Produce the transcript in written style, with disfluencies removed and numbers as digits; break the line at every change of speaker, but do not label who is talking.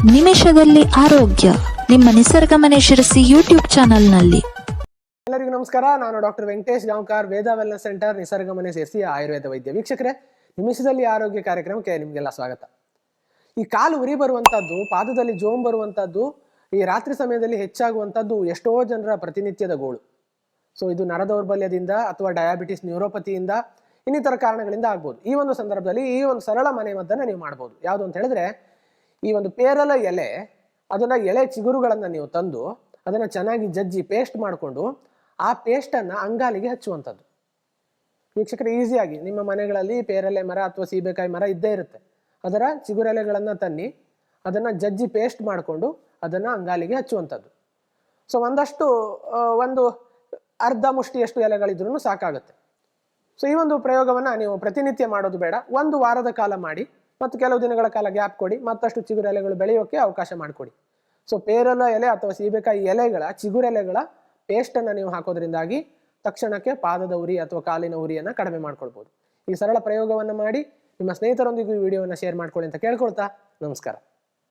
ನಿಮಿಷದಲ್ಲಿ ಆರೋಗ್ಯ ನಿಮ್ಮ ನಿಸರ್ಗ ಮನೆ ಶಿರಸಿ ಯೂಟ್ಯೂಬ್ ಚಾನೆಲ್ನಲ್ಲಿ.
ಎಲ್ಲರಿಗೂ ನಮಸ್ಕಾರ. ನಾನು ಡಾಕ್ಟರ್ ವೆಂಕಟೇಶ್ ಗಾಂವ್ಕರ್, ವೇದ ವೆಲ್ನೆಸ್ ಸೆಂಟರ್, ನಿಸರ್ಗ ಮನೆ ಶಿರಸಿ ಆಯುರ್ವೇದ ವೈದ್ಯ. ವೀಕ್ಷಕರೇ, ನಿಮಿಷದಲ್ಲಿ ಆರೋಗ್ಯ ಕಾರ್ಯಕ್ರಮಕ್ಕೆ ನಿಮಗೆಲ್ಲ ಸ್ವಾಗತ. ಈ ಕಾಲು ಉರಿ ಬರುವಂತದ್ದು, ಪಾದದಲ್ಲಿ ಜೋಮ್ ಬರುವಂತದ್ದು, ಈ ರಾತ್ರಿ ಸಮಯದಲ್ಲಿ ಹೆಚ್ಚಾಗುವಂತದ್ದು ಎಷ್ಟೋ ಜನರ ಪ್ರತಿನಿತ್ಯದ ಗೋಳು. ಸೊ ಇದು ನರ ದೌರ್ಬಲ್ಯದಿಂದ ಅಥವಾ ಡಯಾಬಿಟಿಸ್, ನ್ಯೂರೋಪತಿಯಿಂದ, ಇನ್ನಿತರ ಕಾರಣಗಳಿಂದ ಆಗ್ಬೋದು. ಈ ಒಂದು ಸಂದರ್ಭದಲ್ಲಿ ಈ ಒಂದು ಸರಳ ಮನೆ ಮದ್ದನ್ನು ನೀವು ಮಾಡ್ಬೋದು. ಯಾವುದು ಅಂತ ಹೇಳಿದ್ರೆ, ಈ ಒಂದು ಪೇರಲ ಎಲೆ, ಅದನ್ನ ಎಳೆ ಚಿಗುರುಗಳನ್ನ ನೀವು ತಂದು ಅದನ್ನ ಚೆನ್ನಾಗಿ ಜಜ್ಜಿ ಪೇಸ್ಟ್ ಮಾಡಿಕೊಂಡು ಆ ಪೇಸ್ಟನ್ನು ಅಂಗಾಲಿಗೆ ಹಚ್ಚುವಂಥದ್ದು. ವೀಕ್ಷಕರು, ಈಸಿಯಾಗಿ ನಿಮ್ಮ ಮನೆಗಳಲ್ಲಿ ಪೇರಲೆ ಮರ ಅಥವಾ ಸೀಬೆಕಾಯಿ ಮರ ಇದ್ದೇ ಇರುತ್ತೆ. ಅದರ ಚಿಗುರೆಲೆಗಳನ್ನು ತನ್ನಿ ಅದನ್ನು ಜಜ್ಜಿ ಪೇಸ್ಟ್ ಮಾಡಿಕೊಂಡು ಅದನ್ನು ಅಂಗಾಲಿಗೆ ಹಚ್ಚುವಂಥದ್ದು. ಸೊ ಒಂದು ಅರ್ಧ ಮುಷ್ಟಿಯಷ್ಟು ಎಲೆಗಳಿದ್ರೂ ಸಾಕಾಗುತ್ತೆ. ಸೊ ಈ ಒಂದು ಪ್ರಯೋಗವನ್ನು ನೀವು ಪ್ರತಿನಿತ್ಯ ಮಾಡೋದು ಬೇಡ, ಒಂದು ವಾರದ ಕಾಲ ಮಾಡಿ ಮತ್ತು ಕೆಲವು ದಿನಗಳ ಕಾಲ ಗ್ಯಾಪ್ ಕೊಡಿ, ಮತ್ತಷ್ಟು ಚಿಗುರೆಲೆಗಳು ಬೆಳೆಯೋಕ್ಕೆ ಅವಕಾಶ ಮಾಡಿಕೊಡಿ. ಸೊ ಪೇರಲ ಎಲೆ ಅಥವಾ ಸೀಬೆಕಾಯಿ ಎಲೆಗಳ ಚಿಗುರೆಲೆಗಳ ಪೇಸ್ಟನ್ನು ನೀವು ಹಾಕೋದ್ರಿಂದಾಗಿ ತಕ್ಷಣಕ್ಕೆ ಪಾದದ ಉರಿ ಅಥವಾ ಕಾಲಿನ ಉರಿಯನ್ನು ಕಡಿಮೆ ಮಾಡ್ಕೊಳ್ಬೋದು. ಈ ಸರಳ ಪ್ರಯೋಗವನ್ನು ಮಾಡಿ ನಿಮ್ಮ ಸ್ನೇಹಿತರೊಂದಿಗೂ ಈ ವಿಡಿಯೋವನ್ನು ಶೇರ್ ಮಾಡ್ಕೊಳ್ಳಿ ಅಂತ ಕೇಳ್ಕೊಳ್ತಾ ನಮಸ್ಕಾರ.